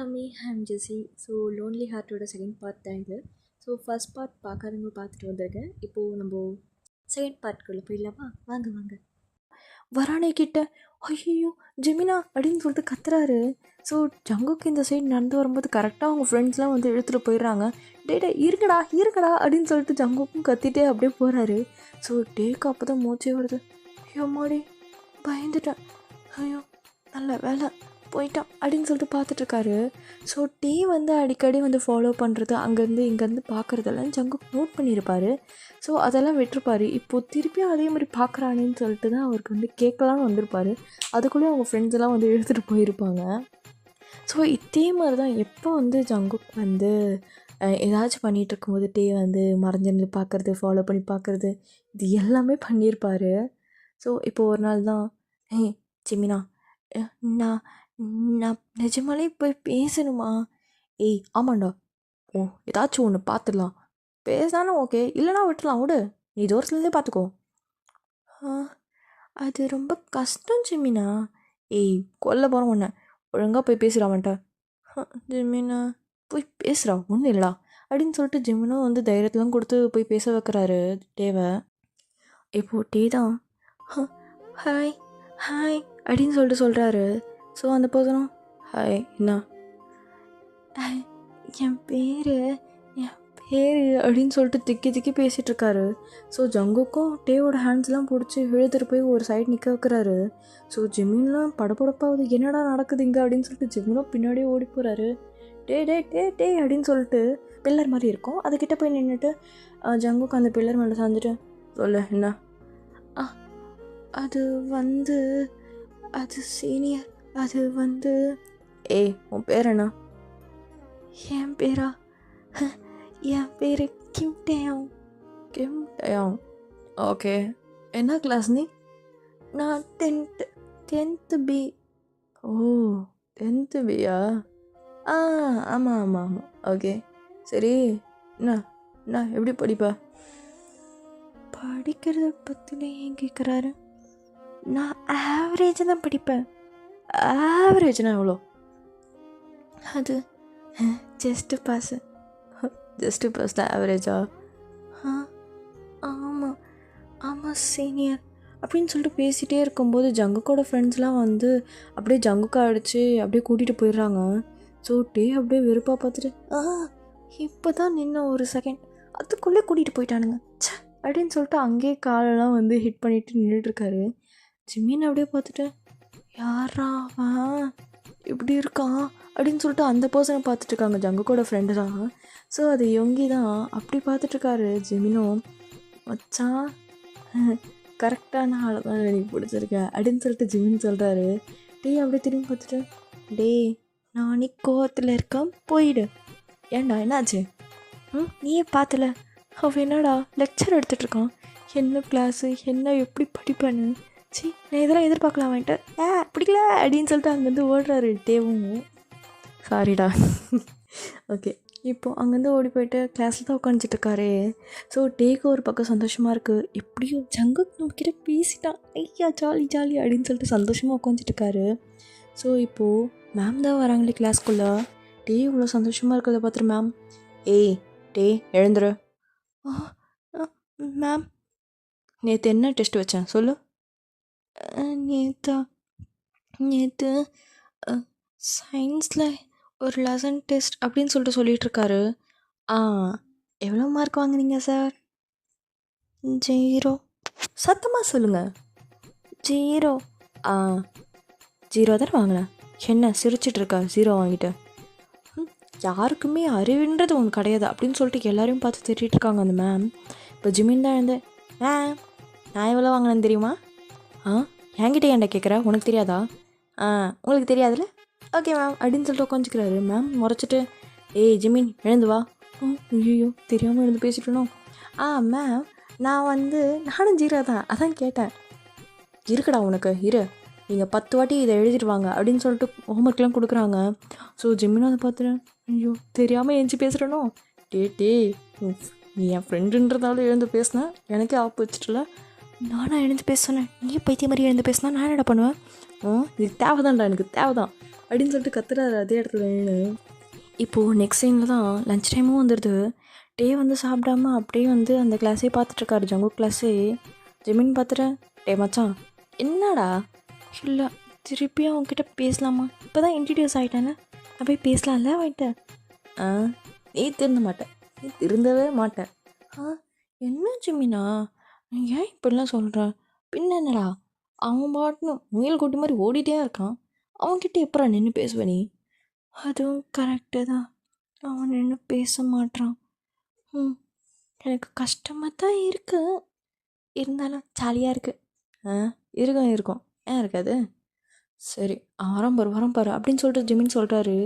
Ami, I'm Jessie. So lonely ஹார்ட்டோட second part தான் இது. ஸோ ஃபர்ஸ்ட் பார்ட் பார்க்காதவங்க பார்த்துட்டு வந்திருக்கேன். இப்போது நம்ம செகண்ட் பார்ட்குள்ளே போயிடலாமா? வாங்க வாங்க. வரானே கிட்ட ஐயோ ஜெமினா அப்படின்னு சொல்லிட்டு கத்துறாரு. ஸோ ஜங்குக்கு இந்த சைடு நடந்து வரும்போது கரெக்டாக அவங்க ஃப்ரெண்ட்ஸ்லாம் வந்து இழுத்துட்டு போயிடுறாங்க. டே இருக்கடா இருக்கடா அப்படின்னு சொல்லிட்டு ஜங்குக்கும் கத்திட்டே அப்படியே போகிறாரு. ஸோ டேக்கு அப்போ தான் மூச்சே வருது. ஐயோ மாடி பயந்துட்டேன். ஐயோ நல்ல வேலை போயிட்டான் அப்படின்னு சொல்லிட்டு பார்த்துட்ருக்காரு. ஸோ டே வந்து அடிக்கடி வந்து ஃபாலோ பண்ணுறது, அங்கேருந்து இங்கேருந்து பார்க்குறதெல்லாம் ஜங்கு நோட் பண்ணியிருப்பார். ஸோ அதெல்லாம் விட்டுருப்பார். இப்போது திருப்பியும் அதே மாதிரி பார்க்குறானேன்னு சொல்லிட்டு தான் அவருக்கு வந்து கேட்கலான்னு வந்திருப்பார். அதுக்குள்ளேயும் அவங்க ஃப்ரெண்ட்ஸ் எல்லாம் வந்து எடுத்துகிட்டு போயிருப்பாங்க. ஸோ இதே மாதிரி தான் எப்போ வந்து ஜங்குக்கு வந்து ஏதாச்சும் பண்ணிகிட்டு இருக்கும்போது டே வந்து மறைஞ்சிருந்து பார்க்குறது, ஃபாலோ பண்ணி பார்க்குறது, இது எல்லாமே பண்ணியிருப்பார். ஸோ இப்போது ஒரு நாள் தான் ஜெமினா நான் நான் நிஜமாலே போய் பேசணுமா? ஏய் ஆமாண்டா, ஓ ஏதாச்சும் ஒன்று பார்த்துடலாம், பேசினாலும் ஓகே, இல்லைனா விட்டுலாம், விடு, நீ தூரத்துலேருந்தே பார்த்துக்கோ. அது ரொம்ப கஷ்டம் ஜெமினா. ஏய் கொல்ல போகிறோம் ஒன்று, ஒழுங்காக போய் பேசுகிறாமன்ட்ட. ஜெமினா போய் பேசுகிறா, ஒன்றும் இல்லைடா அப்படின்னு சொல்லிட்டு ஜெமினும் வந்து தைரியத்தெலாம் கொடுத்து போய் பேச வைக்கிறாரு டேவை. இப்போது டே தான் ஹாய் ஹாய் அப்படின்னு சொல்லிட்டு சொல்கிறாரு. ஸோ அந்த பர்சனும் ஹாய் என்ன என் பேர் அப்படின்னு சொல்லிட்டு திக்கி பேசிகிட்ருக்காரு. ஸோ ஜங்குக்கும் டேவோட ஹேண்ட்ஸ்லாம் பிடிச்சி இழுத்துட்டு போய் ஒரு சைடு நிற்க வைக்கிறாரு. ஸோ ஜெமின்லாம் படப்படப்பாகுது, என்னடா நடக்குது இங்கே அப்படின்னு சொல்லிட்டு ஜெமினும் பின்னாடியே ஓடி போகிறாரு. டே அப்படின்னு சொல்லிட்டு பில்லர் மாதிரி இருக்கும், அதுக்கிட்ட போய் நின்றுட்டு ஜங்குக்கு அந்த பில்லர் மேலே சாஞ்சிட்டு சொல்ல என்ன அது வந்து அது சீனியர், அது வந்து ஏய் உன் பேர் என்ன? என் பேரா? என் பேர் கிம் டேயாங். ஓகே, என்ன கிளாஸ் நீ? நான் டென்த்து பி. ஓ 10th பியா? ஆமாம் ஓகே சரி. என்ன எப்படி படிப்பா? படிக்கிறத பற்றின ஏன் கேட்குறாரு? நான் ஆவரேஜ் தான் படிப்பேன். ஆவரேஜ்னா எவ்வளோ? அது ஜஸ்ட்டு பாஸ் தான் ஆவரேஜா? ஆமாம் சீனியர் அப்படின்னு சொல்லிட்டு பேசிகிட்டே இருக்கும்போது ஜங்குக்கோட ஃப்ரெண்ட்ஸ்லாம் வந்து அப்படியே ஜங்குக்கா அடித்து அப்படியே கூட்டிகிட்டு போயிடுறாங்க. ஸோ டே அப்படியே வெறுப்பாக பார்த்துட்டு இப்போ தான் நின்ன ஒரு செகண்ட் அதுக்குள்ளே கூட்டிகிட்டு போயிட்டானுங்க அப்படின்னு சொல்லிட்டு அங்கேயே காலெல்லாம் வந்து ஹிட் பண்ணிவிட்டு நின்றுட்டுருக்காரு. ஜிமின் அப்படியே பார்த்துட்டு யாரா அவன் இப்படி இருக்கான் அப்படின்னு சொல்லிட்டு அந்த பர்சனை பார்த்துட்ருக்காங்க ஜங்குக்கோட ஃப்ரெண்டு தான். ஸோ அது யொங்கி தான் அப்படி பார்த்துட்ருக்காரு. ஜிமினும் மச்சான் கரெக்டான ஆளை தான் எனக்கு பிடிச்சிருக்கேன் அப்படின்னு சொல்லிட்டு ஜிமின் சொல்கிறாரு. டே அப்படியே திரும்பி பார்த்துட்டு டே நானே கோவத்தில் இருக்கேன் போயிடு. ஏன்டா என்னாச்சு? நீயே பார்த்தல அவன் என்னடா லெக்சர் எடுத்துகிட்ருக்கான், என்ன கிளாஸு என்ன எப்படி படிப்பான்னு. நான் இதெல்லாம் எதிர்பார்க்கலாம் வந்துட்டு பிடிக்கல அப்படின்னு சொல்லிட்டு அங்கேருந்து ஓடுறாரு டேவும். சாரிடா ஓகே இப்போது அங்கேருந்து ஓடி போயிட்டு கிளாஸில் தான் உட்காந்துட்ருக்காரு. ஸோ டேக்கு ஒரு பக்கம் சந்தோஷமாக இருக்குது, எப்படியும் ஜங்கு நம்மக்கிட்ட பேசிட்டான், ஐயா ஜாலி அப்படின்னு சொல்லிட்டு சந்தோஷமாக உட்காந்துட்ருக்காரு. ஸோ இப்போது மேம் தான் வராங்களே கிளாஸ்க்குள்ளே. டே இவ்வளோ சந்தோஷமாக இருக்கிறத பார்த்துட்டு மேம் ஏய் டே எழுந்துரு. மேம் நேற்று என்ன டெஸ்ட் வச்சேன் சொல்லு? நேற்று சயின்ஸில் ஒரு லெசன் டெஸ்ட் அப்படின்னு சொல்லிட்டு சொல்லிகிட்ருக்காரு. எவ்வளோ மார்க் வாங்குனீங்க சார்? 0. சத்தமாக சொல்லுங்கள். 0. 0 தானே வாங்கினேன். என்ன சிரிச்சிட்ருக்கா 0 வாங்கிட்டு? யாருக்குமே அறிவுன்றது ஒன்று கிடையாது அப்படின்னு சொல்லிட்டு எல்லாரையும் பார்த்து திட்டிகிட்ருக்காங்க அந்த மேம். இப்போ ஜிமின் தான் எழுந்து மேம் நான் எவ்வளோ வாங்கினேன்னு தெரியுமா? என்கிட்ட ஏன்டா கேட்குற, உனக்கு தெரியாதா? உங்களுக்கு தெரியாதுல்ல, ஓகே மேம் அப்படின்னு சொல்லிட்டு உட்காந்துக்கிறாரு. மேம் முறைச்சிட்டு ஏய் ஜிமின் எழுந்து வா. ஐயோ தெரியாமல் எழுந்து பேசிட்டணும். மேம் நானும் 0 தான், அதான் கேட்டேன். இருக்குடா உனக்கு, இரு நீங்கள் 10 வாட்டி இதை எழுதிட்டு வாங்க அப்படின்னு சொல்லிட்டு ஹோம்ஒர்க்லாம் கொடுக்குறாங்க. ஸோ ஜிமின் அதை பார்த்துட்டு ஐயோ தெரியாமல் எழுந்து பேசுகிறனோ. டே நீ என் ஃப்ரெண்டுன்றதால எழுந்து பேசினேன், எனக்கே ஆப்பு வச்சுட்டுல. நானாக எழுந்து பேச சொன்னேன், நீ பைத்திய மாதிரி எழுந்து பேசினா நான் என்னடா பண்ணுவேன்? இது தேவைதான்டா, எனக்கு தேவைதான். அப்படின்னு சொல்லிட்டு கத்துறாரு அதே இடத்துல நின்று. இப்போது நெக்ஸ்ட் டைமில் தான் லன்ச் டைமும் வந்துடுது. டே வந்து சாப்பிடாம அப்படியே வந்து அந்த கிளாஸே பார்த்துட்ருக்காரு, ஜங்கு கிளாஸே. ஜெமின் பார்த்துட்டு, டே மச்சான் என்னடா? இல்லை திருப்பியும் அவங்ககிட்ட பேசலாமா? இப்போ தான் இன்ட்ரடியூஸ் ஆகிட்டானே, நான் போய் பேசலாம்ல அவன்கிட்ட. ஆ நீ திருந்த மாட்டேன், நீ திருந்தவே மாட்டேன். என்ன ஜெமினா நீ ஏன் இப்படிலாம் சொல்கிற? பின்ன என்னடா, அவன் பாட்டுன்னு முயல் கூட்டி மாதிரி ஓடிட்டே இருக்கான், அவன்கிட்ட எப்படா நின்று பேசுவ நீ? அதுவும் கரெக்டு தான், அவன் நின்று பேச மாட்டான். எனக்கு கஷ்டமாக தான் இருக்குது, இருந்தாலும் ஜாலியாக இருக்குது. இருக்கும் ஏன் இருக்காது? சரி வரம் பாரு அப்படின்னு சொல்லிட்டு ஜிமின் சொல்கிறாரு.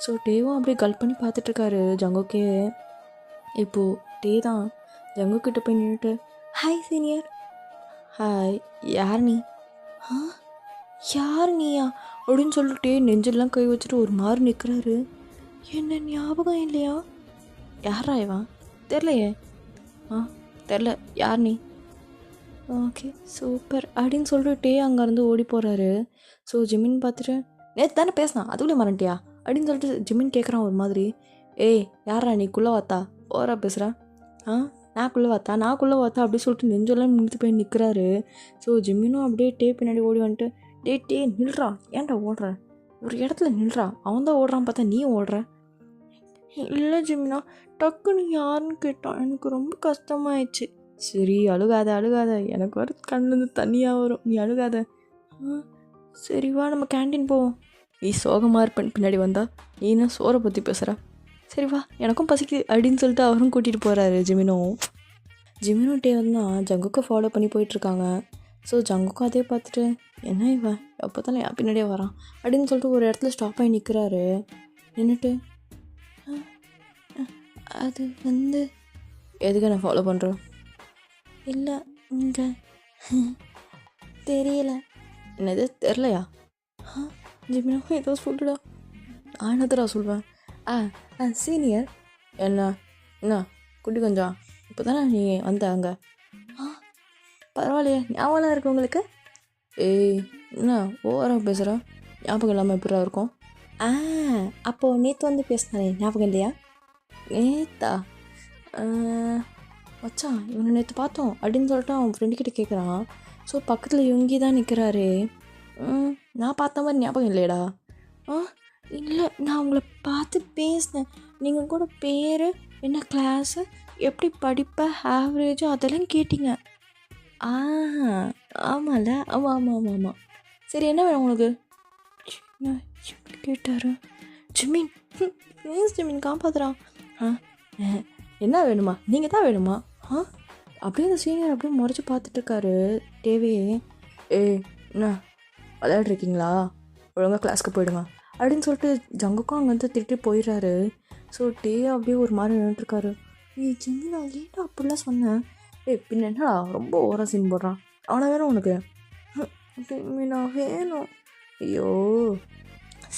ஸோ டேவும் அப்படியே கல் பண்ணி பார்த்துட்ருக்காரு ஜங்குக்கே. இப்போது டே தான் ஜங்குக்கிட்ட போய் நின்றுட்டு, ஹாய் சீனியர். ஹாய், யார் நீ? யார் நீயா அப்படின்னு சொல்லிட்டு நெஞ்செல்லாம் கை வச்சுட்டு ஒரு மாதிரி நிற்கிறாரு. என்ன ஞாபகம் இல்லையா? யாரா இவன்? தெரிலையே. தெரில, யார் நீ? ஓகே சூப்பர் அப்படின்னு சொல்லிட்டு அங்கேருந்து ஓடி போகிறாரு. ஸோ ஜிமின் பார்த்துட்டு, நேற்று தானே பேசினான் அதுக்குள்ளே மறந்துட்டியா அப்படின்னு சொல்லிட்டு ஜிமின் கேட்குறான் ஒரு மாதிரி. ஏய் யாரா நீ குள்ளே வாத்தா ஓரா பேசுகிறேன்? நான் குள்ளே வாத்தா அப்படி சொல்லிட்டு நெஞ்செல்லாம் நிறுத்து போய் நிற்கிறாரு. ஸோ ஜிமினும் அப்படியே டே பின்னாடி ஓடி வந்துட்டு, டே நில்றா, ஏன்டா ஓடுற? ஒரு இடத்துல நில்றா, அவன் தான் ஓடுறான் பார்த்தா நீ ஓடுற. இல்லை ஜிமினா, டக்குன்னு யாருன்னு கேட்டான், எனக்கு ரொம்ப கஷ்டமாயிடுச்சு. சரி அழுகாத, எனக்கு வர கண்ணுலேருந்து தண்ணியாக வரும், நீ அழுகாத. சரி வா நம்ம கேன்டீன் போவோம். நீ சோகமாக இருப்பேன் பின்னாடி வந்தா, நீ என்ன சோறை பற்றி பேசுகிற? சரி வா எனக்கும் பசிக்குது அப்படின்னு சொல்லிட்டு அவரும் கூட்டிகிட்டு போகிறாரு ஜிமினோ டே வந்து ஜங்குக்கை ஃபாலோ பண்ணி போயிட்டுருக்காங்க. ஸோ ஜங்குக்கும் அதே பார்த்துட்டு, என்ன இவன் எப்போ தானே என் பின்னாடியே வரான் அப்படின்னு சொல்லிட்டு ஒரு இடத்துல ஸ்டாப் ஆகி நிற்கிறாரு. நின்றுட்டு, அது வந்து எதுக்கு நான் ஃபாலோ பண்ணுறோம்? இல்லை இங்கே தெரியல. என்னது தெரிலையா? ஜிமினா ஏதோ சொல்லுடா. நான் என்னத்தடா சொல்வேன்? சீனியர். என்ன குட்டி கொஞ்சம் இப்போ தானே நீ வந்த அங்கே? பரவாயில்லையே ஞாபகம் இருக்கு உங்களுக்கு? ஏய் என்ன ஓவராக பேசுகிற? ஞாபகம் இல்லாமல் எப்படா இருக்கும்? அப்போது நேற்று வந்து பேசினானே ஞாபகம் இல்லையா? நேத்தா? மச்சான் இவனை நேற்று பார்த்தோம் அப்படின்னு சொல்லிட்டு அவன் ஃப்ரெண்டுக்கிட்ட கேட்குறான். ஸோ பக்கத்தில் யுங்கி தான் நிற்கிறாரு. நான் பார்த்த மாதிரி ஞாபகம் இல்லையடா? இல்லை நான் உங்களை பார்த்து பேசினேன், நீங்கள் கூட பேர் என்ன, கிளாஸு, எப்படி படிப்ப, ஆவரேஜு அதெல்லாம் கேட்டிங்க. ஆமாம்ல, ஆமாம். சரி என்ன வேணும் உங்களுக்கு? எப்படி கேட்டார்? ஜிமின் ப்ளீஸ் ஜிமின் காப்பாத்துறான். என்ன வேணுமா? நீங்கள் தான் வேணுமா? அப்படியே அந்த சீனியர் அப்படியே முறைச்சி பார்த்துட்ருக்காரு டேவே. என்ன விளையாடுறீங்களா? ஒழுங்காக கிளாஸ்க்கு போயிடுங்க அப்படின்னு சொல்லிட்டு ஜங்குக்கும் அங்கே வந்து திட்டு போயிடுறாரு. ஸோ டே அப்படியே ஒரு மாதிரி நின்றுட்டுருக்காரு. ஜிமினா ஏன்டா அப்படிலாம் சொன்னேன்? பின்ன என்னடா ரொம்ப ஓவரா சீன் போடுறான், அவனை வேணும் உனக்கு? ஜிமினா வேணும். ஐயோ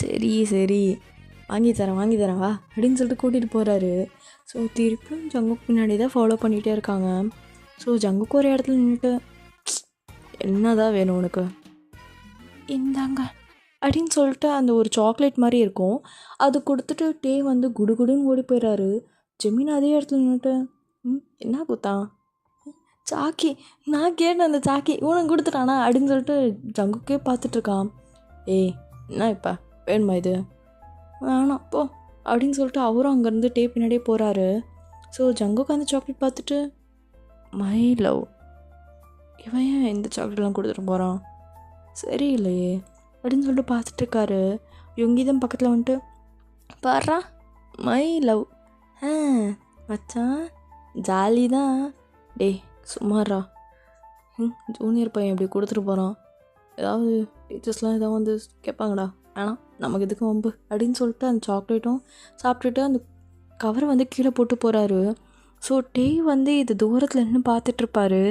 சரி வாங்கி தரேன் வா அப்படின்னு சொல்லிட்டு கூட்டிகிட்டு போகிறாரு. ஸோ திருப்பியும் ஜங்குக்கு பின்னாடி தான் ஃபாலோ பண்ணிகிட்டே இருக்காங்க. ஸோ ஜங்குக்கு ஒரு இடத்துல நின்றுட்டு, என்னதான் வேணும் உனக்கு? இந்தாங்க அப்படின்னு சொல்லிட்டு அந்த ஒரு சாக்லேட் மாதிரி இருக்கும், அது கொடுத்துட்டு டே வந்து குடுகுடுன்னு ஓடி போயிடுறாரு. ஜெமின் அதே இடத்துல நின்றுட்டு, என்ன கொடுத்தான்? சாக்கி. நான் கேட்டேன் அந்த சாக்கி உனக்கு கொடுத்துட்டானா அப்படின்னு சொல்லிட்டு ஜங்குக்கே பார்த்துட்ருக்கான். என்ன இப்போ வேணுமா இது? வேணாம் போ அப்படின்னு சொல்லிட்டு அவரும் அங்கேருந்து டே பின்னாடியே போகிறாரு. ஸோ ஜங்குக்கு அந்த சாக்லேட் பார்த்துட்டு, மை லவ், இவன் ஏன் இந்த சாக்லேட்லாம் கொடுத்துட்டு போகிறான், சரியில்லையே அப்படின்னு சொல்லிட்டு பார்த்துட்ருக்காரு. யுங்கிதம் பக்கத்தில் வந்துட்டு, பாடுறா மை லவ். மச்சான் ஜாலி தான். சும்மாறா, ஜூனியர் பையன் இப்படி கொடுத்துட்டு போகிறான், ஏதாவது டீச்சர்ஸ்லாம் ஏதாவது வந்து கேட்பாங்கடா, வேணாம் நமக்கு எதுக்கு வம்பு அப்படின்னு சொல்லிட்டு அந்த சாக்லேட்டும் சாப்பிட்டுட்டு அந்த கவரை வந்து கீழே போட்டு போகிறாரு. ஸோ டே வந்து இது தூரத்தில் நின்று பார்த்துட்ருப்பாரு.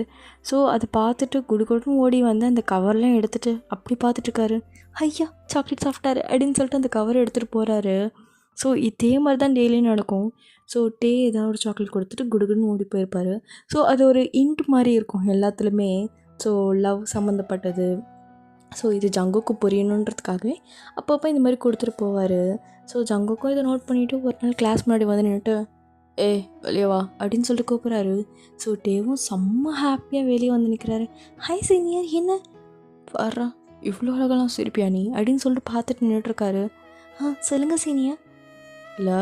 ஸோ அதை பார்த்துட்டு குடுகுடுன்னு ஓடி வந்து அந்த கவர்லாம் எடுத்துகிட்டு அப்படி பார்த்துட்ருக்காரு. ஐயா சாக்லேட் சாப்பிட்டாரு அப்படின்னு சொல்லிட்டு அந்த கவரை எடுத்துகிட்டு போகிறாரு. ஸோ இதே மாதிரி தான் டெய்லியும் நடக்கும். ஸோ டே ஏதாவது ஒரு சாக்லேட் கொடுத்துட்டு குடுகுடுன்னு ஓடி போயிருப்பார். ஸோ அது ஒரு இன்ட் மாதிரி இருக்கும் எல்லாத்துலேயுமே. ஸோ லவ் சம்மந்தப்பட்டது, ஸோ இது ஜங்குக்கு புரியணுன்றதுக்காகவே அப்பப்போ இந்த மாதிரி கொடுத்துட்டு போவார். ஸோ ஜங்குக்கும் இதை நோட் பண்ணிவிட்டு ஒரு நாள் கிளாஸ் முன்னாடி வந்து நின்றுட்டு வெளியே வா அப்படின்னு சொல்லிட்டு கூப்பிட்றாரு. ஸோ டேவும் செம்ம ஹாப்பியாக வெளியே வந்து நிற்கிறாரு. ஹாய் சீனியர், என்ன வர்றா இவ்வளோ அழகெல்லாம் சிரிப்பியா நீ அப்படின்னு சொல்லிட்டு பார்த்துட்டு நின்றுட்டுருக்காரு. சொல்லுங்கள் சீனியர். இல்லை,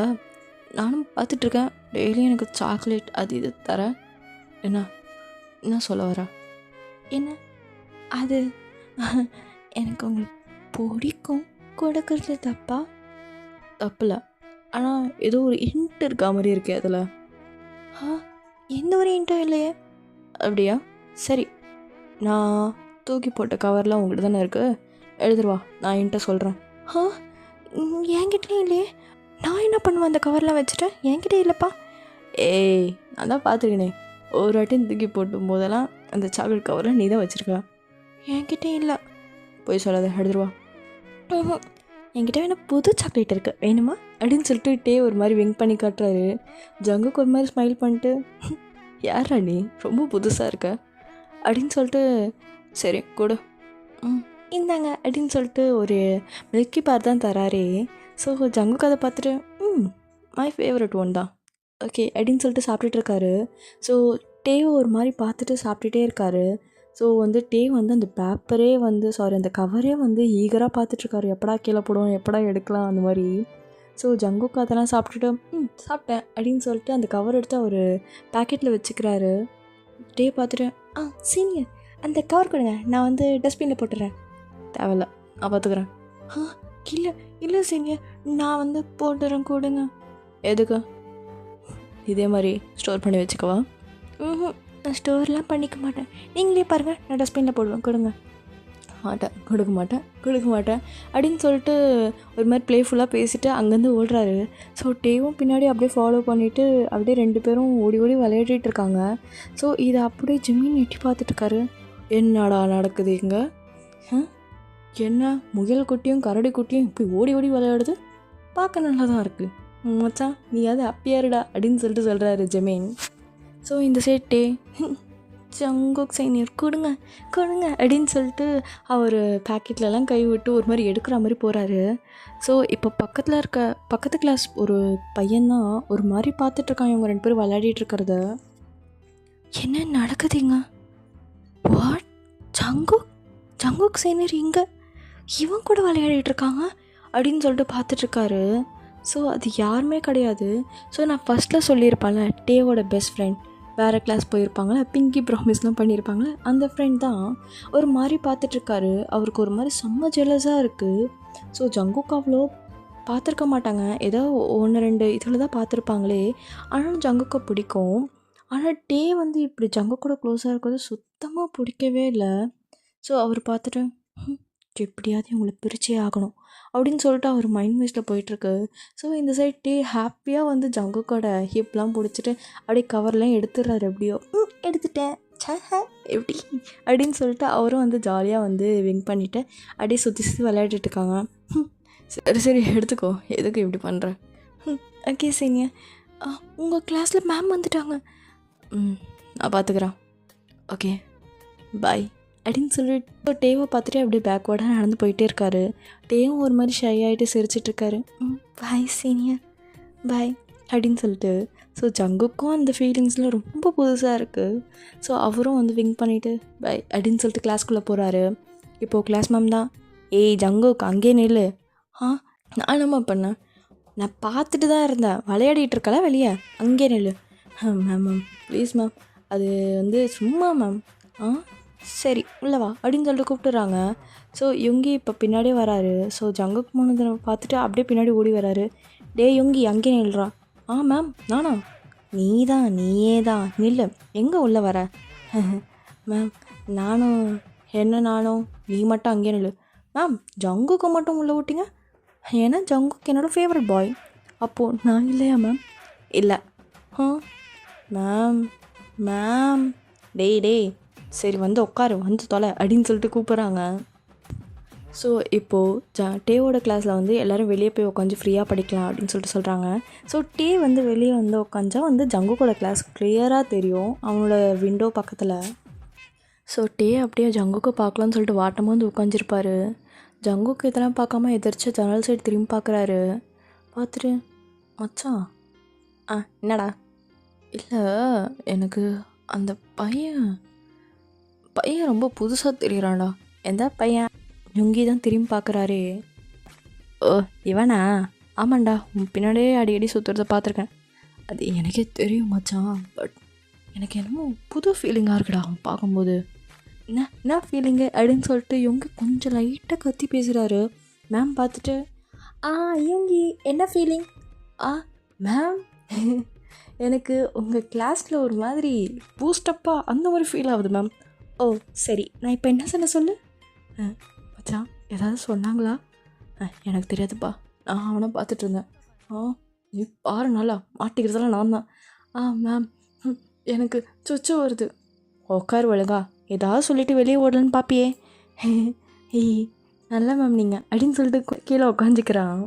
நானும் பார்த்துட்ருக்கேன் டெய்லியும் எனக்கு சாக்லேட் அது இது தர. என்ன சொல்ல வர? என்ன அது எனக்கு உங்களுக்கு பிடிக்கும் கொடுக்கறது தப்பா? தப்பில்லை, ஆனால் ஏதோ ஒரு ஹிண்ட் இருக்கா மாதிரி இருக்கே அதில். எந்த ஒரு ஹிண்ட்டும் இல்லையே. அப்படியா? சரி, நான் தூக்கி போட்ட கவர்லாம் உங்கள்கிட்ட தானே இருக்குது, எழுதுருவா, நான் என்கிட்ட சொல்கிறேன். என்கிட்டயும் இல்லையே, நான் என்ன பண்ணுவேன் அந்த கவர்லாம் வச்சுட்டேன், என்கிட்ட இல்லைப்பா. நான் தான் பார்த்துருக்கேனே, ஒரு வாட்டியும் தூக்கி போட்டும் போதெல்லாம் அந்த சாக்லேட் கவரில் நீ தான் வச்சுருக்க. என்கிட்ட இல்லை. போய் சொல்லாத, எழுதுருவா. என்கிட்ட வேணால் புது சாக்லேட் இருக்குது, வேணுமா அப்படின்னு சொல்லிட்டு ஒரு மாதிரி விங்க் பண்ணி காட்டுறாரு. ஜங்குக்கு ஒரு மாதிரி ஸ்மைல் பண்ணிட்டு, யாரா நீ ரொம்ப புதுசாக இருக்க அப்படின்னு சொல்லிட்டு, சரி கொடு, இந்தாங்க அப்படின்னு சொல்லிட்டு ஒரு மில்கி பார் தான் தராரே. ஸோ ஜங்குக்கு அதை பார்த்துட்டு மை ஃபேவரட் ஒன் தான், ஓகே அப்படின்னு சொல்லிட்டு சாப்பிட்டுட்ருக்காரு. ஸோ டேவை ஒரு மாதிரி பார்த்துட்டு சாப்பிட்டுட்டே இருக்காரு. ஸோ டே அந்த பேப்பரே அந்த கவரே ஈகராக பார்த்துட்ருக்காரு, எப்படா கீழே போடுவோம், எப்படா எடுக்கலாம் அந்த மாதிரி. ஸோ ஜங்குக்கு அதெல்லாம் சாப்பிட்டுட்டு சாப்பிட்டேன் அப்படின்னு சொல்லிட்டு அந்த கவர் எடுத்து அவர் பேக்கெட்டில் வச்சுக்கிறாரு. டே பார்த்துட்டு சீனியர் அந்த கவர் கொடுங்க, நான் டஸ்ட்பினில் போட்டுறேன். தேவையில்ல, நான் பார்த்துக்குறேன். இல்லை இல்லை சீனியர், நான் போட்டுறேன், கொடுங்க. எதுக்கு? இதே மாதிரி ஸ்டோர் பண்ணி வச்சுக்கவா? நான் ஸ்டோர்லாம் பண்ணிக்க மாட்டேன், நீங்களே பாருங்கள், நான் டஸ்ட்பினில் போடுவேன், கொடுங்க. கொடுக்க மாட்டேன் அப்படின்னு சொல்லிட்டு ஒரு மாதிரி ப்ளேஃபுல்லாக பேசிவிட்டு அங்கேருந்து ஓடுறாரு. ஸோ டேவும் பின்னாடி அப்படியே ஃபாலோ பண்ணிவிட்டு அப்படியே 2 பேரும் ஓடி விளையாடிட்டு இருக்காங்க. ஸோ இதை அப்படியே ஜிம்மின்னு எட்டி பார்த்துட்ருக்காரு. என்னடா நடக்குது இங்கே? என்ன முயல் குட்டியும் கரடி குட்டியும் இப்படி ஓடி விளையாடுது, பார்க்க நல்லா தான் இருக்குது மச்சான், நீ அது ஹாப்பியாருடா அப்படின்னு சொல்லிட்டு சொல்கிறாரு ஜெமீன். ஸோ இந்த சைட் டே ஜங்குக் சீனியர் கொடுங்க அப்படின்னு சொல்லிட்டு அவர் பேக்கெட்லலாம் கை விட்டு ஒரு மாதிரி எடுக்கிற மாதிரி போகிறாரு. ஸோ இப்போ பக்கத்து கிளாஸ் ஒரு பையன்தான் ஒரு மாதிரி பார்த்துட்ருக்கான் இவங்க 2 பேரும் விளையாடிட்டு இருக்கிறத. என்ன நடக்குதுங்க? வாட்? ஜங்குக் சீனியர் இங்கே இவன் கூட விளையாடிட்டு இருக்காங்க அப்படின்னு சொல்லிட்டு பார்த்துட்ருக்காரு. ஸோ அது யாருமே கிடையாது. ஸோ நான் ஃபஸ்ட்டில் சொல்லியிருப்பேன்ல, டேவோட பெஸ்ட் ஃப்ரெண்ட் வேறு கிளாஸ் போயிருப்பாங்களே, பிங்கி ப்ராமிஸ்லாம் பண்ணியிருப்பாங்களே, அந்த ஃப்ரெண்ட் தான் ஒரு மாதிரி பார்த்துட்ருக்காரு. அவருக்கு ஒரு மாதிரி செம்ம ஜெலஸாக இருக்குது. ஸோ ஜங்குக்கு அவ்வளோ பார்த்துருக்க மாட்டாங்க, ஏதோ 1-2 இதில் தான் பார்த்துருப்பாங்களே. ஆனாலும் ஜங்குக்கு பிடிக்கும். ஆனால் டே இப்படி ஜங்குக்கூட க்ளோஸாக இருக்கிறது சுத்தமாக பிடிக்கவே இல்லை. ஸோ அவர் பார்த்துட்டு எப்படியாவது இவங்களை பிரிச்சே ஆகணும் அப்படின்னு சொல்லிட்டு அவர் மைண்ட் வைஸில் போயிட்டுருக்கு. ஸோ இந்த சைட் டே ஹாப்பியாக ஜங்குக்கோட ஹிப்லாம் பிடிச்சிட்டு அப்படியே கவர்லாம் எடுத்துடுறாரு. எப்படியோ எடுத்துட்டேன் எப்படி அப்படின்னு சொல்லிட்டு அவரும் ஜாலியாக வின் பண்ணிவிட்டு அப்படியே சுற்றி விளையாடிட்டு இருக்காங்க. சரி எடுத்துக்கோ, எதுக்கு இப்படி பண்ணுறேன்? ஓகே சீனியர், உங்கள் கிளாஸில் மேம் வந்துட்டாங்க, நான் பார்த்துக்குறேன், ஓகே பாய் அப்படின்னு சொல்லிட்டு டேவை பார்த்துட்டு அப்படியே பேக்வேர்டாக நடந்து போயிட்டே இருக்காரு. டேவும் ஒரு மாதிரி ஷை ஆகிட்டு சிரிச்சிட்ருக்காரு. பாய் சீனியர், பாய் அப்படின்னு சொல்லிட்டு. ஸோ ஜங்குக்கும் அந்த ஃபீலிங்ஸ்லாம் ரொம்ப புதுசாக இருக்குது. ஸோ அவரும் விங்க் பண்ணிவிட்டு பாய் அப்படின்னு சொல்லிட்டு கிளாஸ்க்குள்ளே போகிறாரு. இப்போது கிளாஸ் மேம் தான், ஜங்குக்கு அங்கே நில்லு. நான் என்னம்மா பண்ணேன்? நான் பார்த்துட்டு தான் இருந்தேன், விளையாடிட்டு இருக்கல வெளியே, அங்கே நில்லு. மேம் ப்ளீஸ் மேம், அது சும்மா மேம். சரி உள்ளவா அப்படின்னு சொல்லிட்டு கூப்பிட்டுறாங்க. ஸோ யுங்கி இப்போ பின்னாடியே வராரு. ஸோ ஜங்குக்கு போனதை பார்த்துட்டு அப்படியே பின்னாடி ஓடி வராரு. யுங்கி அங்கே நில்றா. மேம் நானா? நீயே தான் நில்லு, எங்கே உள்ளே வர? மேம் நானும் நீ மட்டும் அங்கே நில்லு. மேம் ஜங்குக்கு மட்டும் உள்ளே விட்டீங்க, ஏன்னா ஜங்குக்கு என்னோடய ஃபேவரட் பாய், அப்போது நான் இல்லையா மேம்? இல்லை. மேம் டேய் சரி உட்காரு, தொலை அப்படின்னு சொல்லிட்டு கூப்பிட்றாங்க. ஸோ இப்போது டேவோட கிளாஸில் எல்லோரும் வெளியே போய் உட்காந்து ஃப்ரீயாக படிக்கலாம் அப்படின்னு சொல்லிட்டு சொல்கிறாங்க. ஸோ டே வெளியே உட்காந்தா ஜங்குக்கோட கிளாஸ் கிளியராக தெரியும் அவனோட விண்டோ பக்கத்தில். ஸோ அப்படியே ஜங்குக்கு பார்க்கலான்னு சொல்லிட்டு வாட்டமாக வந்து உட்காந்துருப்பாரு. ஜங்குக்கு இதெல்லாம் பார்க்காம எதிர்த்து ஜன்னல் சைடு திரும்பி பார்க்குறாரு. பார்த்துட்டு மச்சான் என்னடா? இல்லை, எனக்கு அந்த பையன் ரொம்ப புதுசாக தெரியுறான்டா. எந்த பையன்? யுங்கி தான் திரும்பி பார்க்குறாரே. ஓ இவனா? ஆமாண்டா, உன் பின்னாடியே அடிக்கடி சுற்றுறத பார்த்துருக்கேன். அது எனக்கே தெரியும் மச்சான். பட் எனக்கு என்னமோ புது ஃபீலிங்காக இருக்குடா அவன் பார்க்கும்போது. என்ன ஃபீலிங்கு அப்படின்னு சொல்லிட்டு யுங்கி கொஞ்சம் லைட்டாக கத்தி பேசுகிறாரு. மேம் பார்த்துட்டு யுங்கி என்ன ஃபீலிங்? மேம் எனக்கு உங்கள் கிளாஸில் ஒரு மாதிரி பூஸ்டப்பாக அந்த மாதிரி ஃபீல் ஆகுது மேம். ஓ சரி, நான் இப்போ என்ன சொன்ன சொல்லு. மச்சான் ஏதாவது சொன்னாங்களா? எனக்கு தெரியாதுப்பா, நான் அவனை பார்த்துட்டு இருந்தேன். நீ பாரு, நல்லா மாட்டிக்கிறதெல்லாம் நான் தான். மேம் எனக்கு சொச்சு வருது. உட்கார் ஒழுங்கா, ஏதாவது சொல்லிவிட்டு வெளியே ஓடலன்னு பார்ப்பியே. நல்லா மேம் நீங்கள் அப்படின்னு சொல்லிட்டு கீழே உட்காந்துக்கிறான்.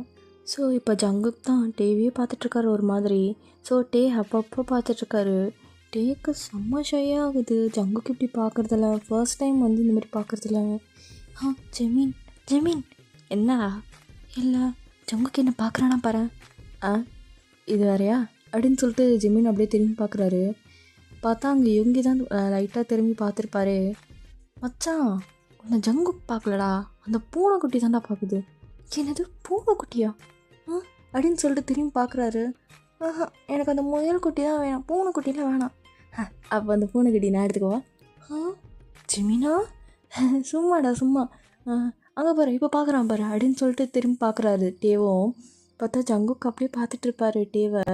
ஸோ இப்போ ஜங்குக் தான் டிவியே பார்த்துட்ருக்காரு ஒரு மாதிரி. ஸோ அப்பப்போ பார்த்துட்ருக்காரு. டேக்கு செம்ம ஷையாக ஆகுது ஜங்குக்கு இப்படி பார்க்குறதில்ல. ஃபர்ஸ்ட் டைம் வந்து இந்த மாதிரி பார்க்குறதில்ல. ஜெமீன் என்ன? இல்லை, ஜங்குக்கு என்ன பார்க்குறானா பாரு. இது வேறையா அப்படின்னு சொல்லிட்டு ஜெமீன் அப்படியே திரும்பி பார்க்குறாரு. பார்த்தா அங்கே யுங்கி தான் லைட்டாக திரும்பி பார்த்துருப்பாரு. மச்சான் உன்னை ஜங்குக் பார்க்கலடா, அந்த பூனைக்குட்டி தான்டா பார்க்குது. என்னது பூனைக்குட்டியா? அப்படின்னு சொல்லிட்டு திரும்பி பார்க்குறாரு. எனக்கு அந்த முயல் குட்டி தான் வேணாம், பூனைக்குட்டிலாம் வேணாம். அப்போ அந்த பூனைக்குட்டி நான் எடுத்துக்குவா. ஜெமீனா சும்மாடா சும்மா, அங்கே பாரு இப்போ பார்க்குறான் பாரு அப்படின்னு சொல்லிட்டு திரும்பி பார்க்குறாரு. டேவும் பார்த்தா ஜங்குக்கு அப்படியே பார்த்துட்டு இருப்பாரு. டேவை